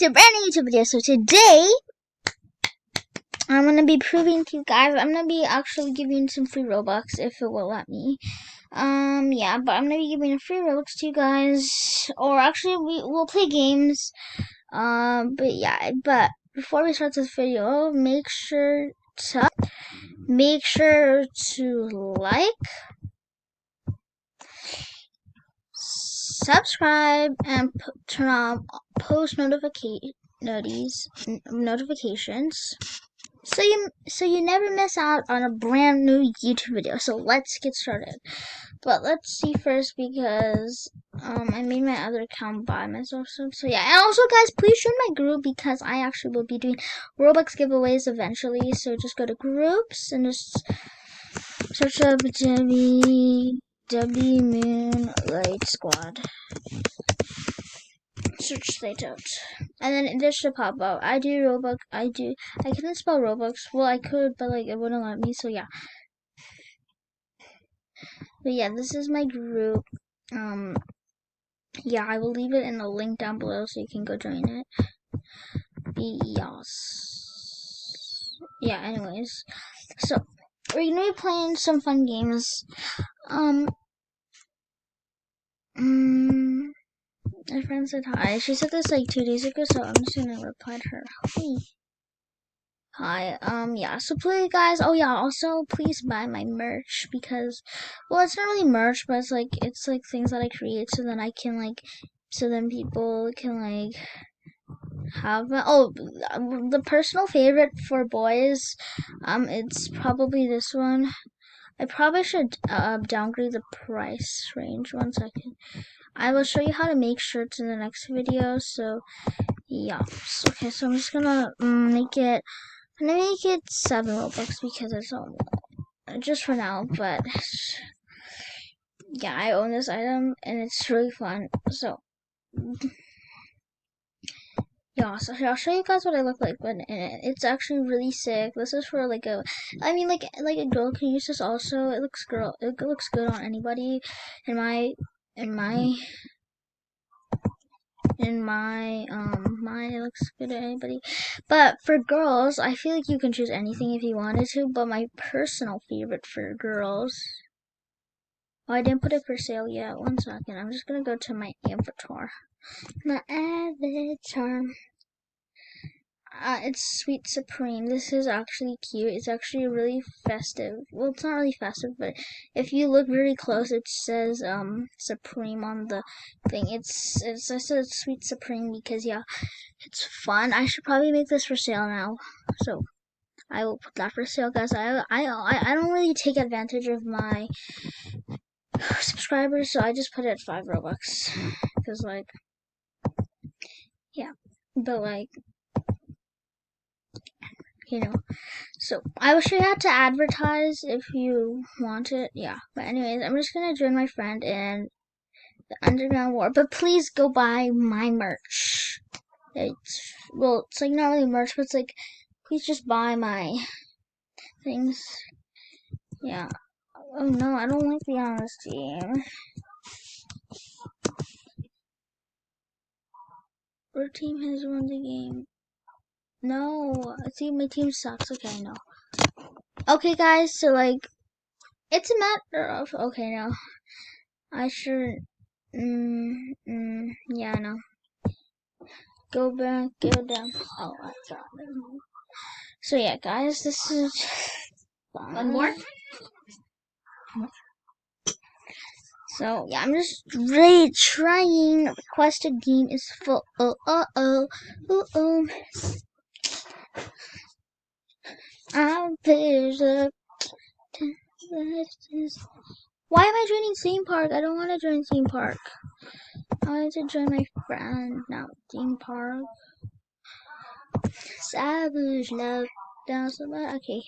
to a brand new YouTube video. So today, I'm going to be proving to you guys, I'm going to be actually giving some free Robux if it will let me. Yeah, but I'm going to be giving a free Robux to you guys, or actually we'll play games. But yeah, but before we start this video, make sure to like, subscribe, and turn on post notifications so you never miss out on a brand new YouTube video. So let's get started. But let's see first, because I made my other account by myself. So yeah, and also guys, please join my group because I actually will be doing Robux giveaways eventually. So just go to groups and just search up W Moonlight Squad. Search that out, and then this should pop up. I couldn't spell Robux. Well, I could, but like it wouldn't let me. So yeah. But yeah, this is my group. Yeah, I will leave it in the link down below so you can go join it. Yes. Yeah. Anyways, so we're gonna be playing some fun games. My friend said hi. She said this like 2 days ago, so I'm just gonna reply to her. Hi. Yeah. So please, guys. Oh yeah. Also, please buy my merch because, well, it's not really merch, but it's like things that I create, so then people can like have. Oh, the personal favorite for boys. It's probably this one. I probably should downgrade the price range. 1 second. I will show you how to make shirts in the next video. So yeah. Okay. So I'm just gonna make it. I'm gonna make it 7 Robux because it's all just for now. But yeah, I own this item and it's really fun. So yeah, so I'll show you guys what I look like when in it. It's actually really sick. This is for like a girl can use this also. It looks good on anybody. Mine, it looks good to anybody. But for girls, I feel like you can choose anything if you wanted to, but my personal favorite for girls, oh, I didn't put it for sale yet. 1 second. I'm just gonna go to my avatar. It's Sweet Supreme. This is actually cute. It's actually really festive. Well, it's not really festive, but if you look very close, it says Supreme on the thing. I said it's Sweet Supreme because yeah, it's fun. I should probably make this for sale now. So I will put that for sale, guys. I don't really take advantage of my subscribers, so I just put it at 5 Robux because like yeah, but like, you know. So I will show you how to advertise if you want it. Yeah. But anyways, I'm just gonna join my friend in the Underground War. But please go buy my merch. It's like not really merch, but it's like please just buy my things. Yeah. Oh no, I don't like being on this team. Our team has won the game. No, I think my team sucks. Okay, I know. Okay, guys, so like, it's a matter of, okay, no. I should, yeah, no. Go back, go down. Oh, I got it. So yeah, guys, this is fun. One more? So yeah, I'm just really trying. Requested game is full. I'm pissed up. Why am I joining theme park? I don't want to join theme park. I wanted to join my friend, not theme park. Savage love down somewhere. Okay.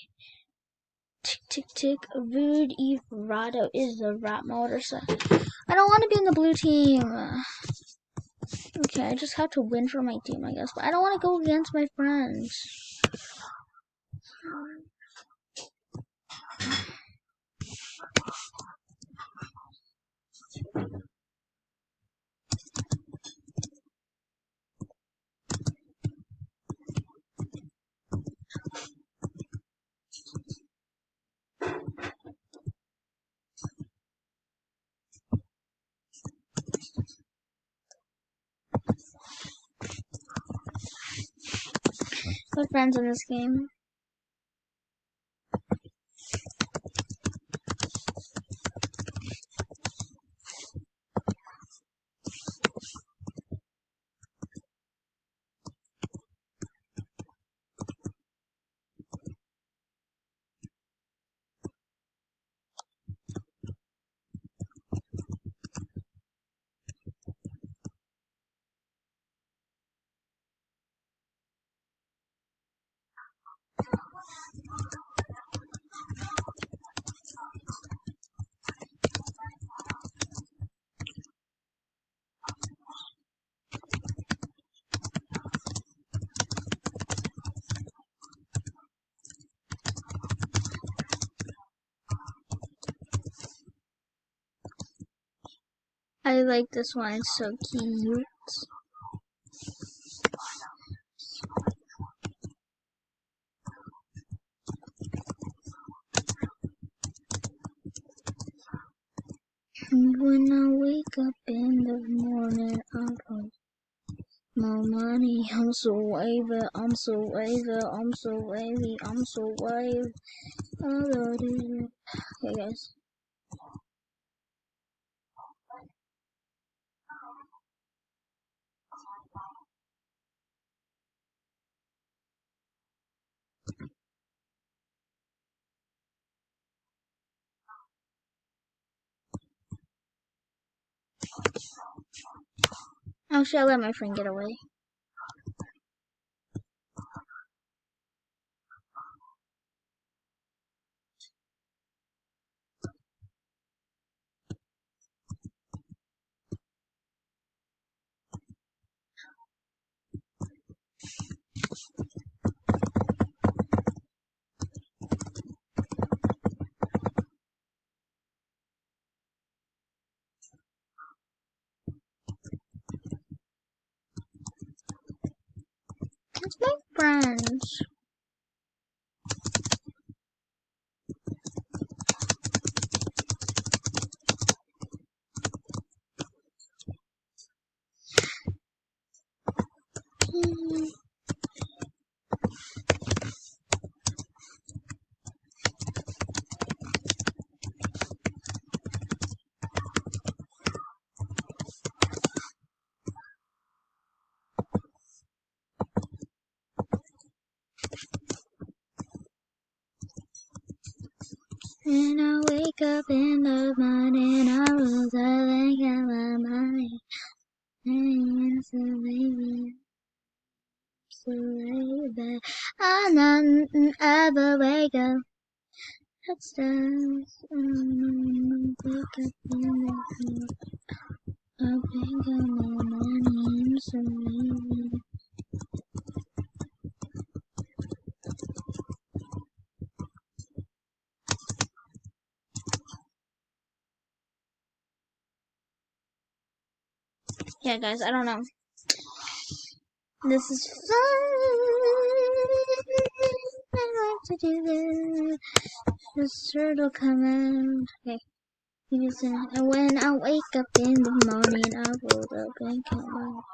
Tick tick tick. Rude Everado is the rap mode, so I don't want to be in the blue team. Okay, I just have to win for my team, I guess. But I don't want to go against my friends. We're friends in this game. I like this one, it's so cute. When I wake up in the morning, I want more money. I'm so wavy, I'm so wavy, I'm so wavy, I'm so wavy. Okay, guys. Actually, I let my friend get away. Let's make friends. When I wake up in the morning, I will think of my mind. And so baby, so baby, I don't ever wake up. That's the wake up in the morning. I think of my morning, so baby. Yeah, guys, I don't know. This is fun. I like to do this. The turtle come out. Okay. And when I wake up in the morning, I roll up and come out.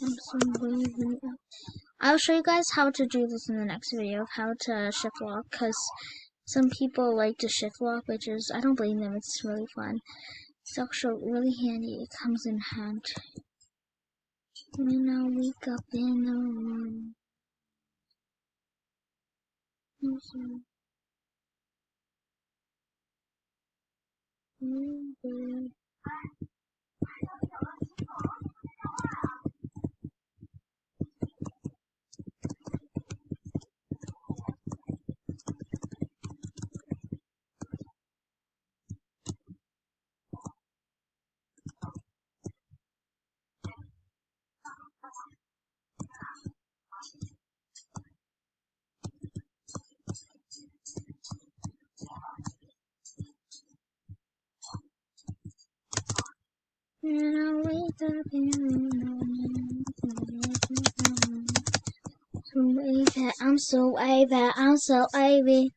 I'm so lazy. I'll show you guys how to do this in the next video of how to shift lock, because some people like to shift lock, which is, I don't blame them, it's really fun. It's actually really handy, it comes in hand. When I wake up in the morning, I'm so lazy. When I wake up in the morning, so wavy, I'm so wavy, I'm so wavy.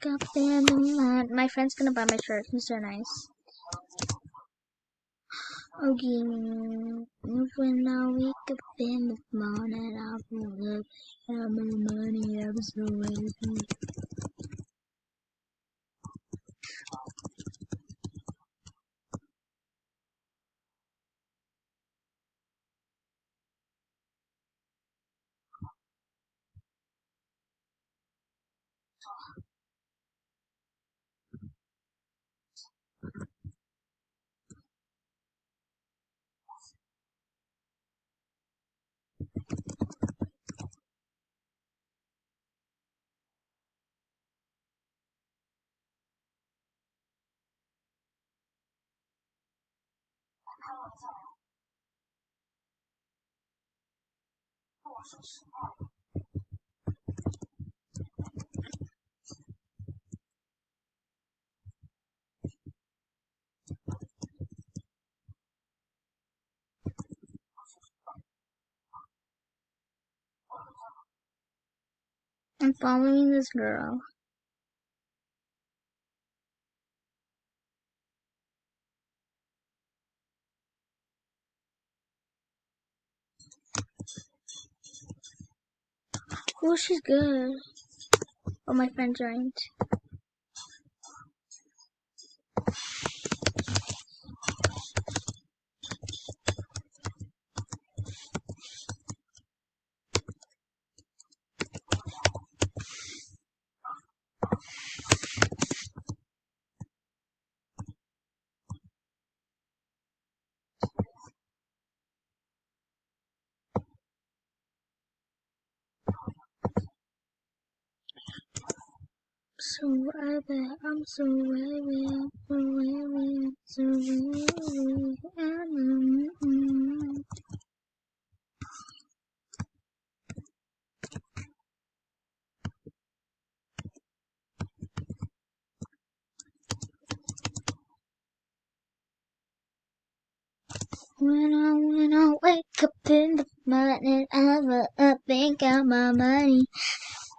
wake up in the morning. My friend's gonna buy my shirt. He's so nice. Okay, when I wake up in the morning, I will look at my money. I'm so lazy. I'm following this girl. Oh, she's good. Oh, my friend joined. So wavy, I'm so wavy, I'm so wavy. When I wake up in the morning, I will think of my money.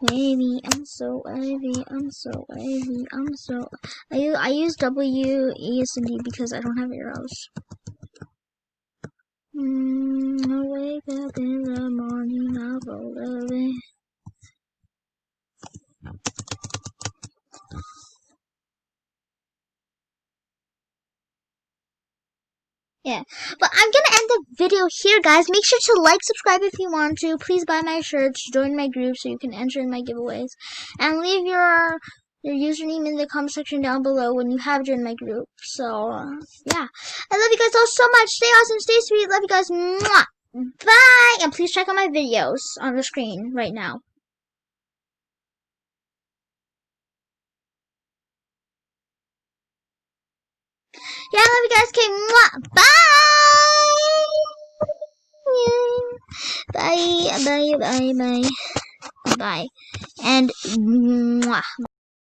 Wavy, I'm so wavy, I'm so wavy, I'm so. I use W, E, S, and D because I don't have arrows. I wake up in the morning, I will love it. Yeah, but I'm gonna end the video here, guys. Make sure to like, subscribe if you want to. Please buy my shirts, join my group so you can enter in my giveaways, and leave your username in the comment section down below when you have joined my group. So yeah, I love you guys all so much. Stay awesome, stay sweet. Love you guys. Mwah. Bye, and please check out my videos on the screen right now. Yeah, I love you guys. Okay, mwah. Bye. Bye, bye, bye, bye. Bye. And mwah.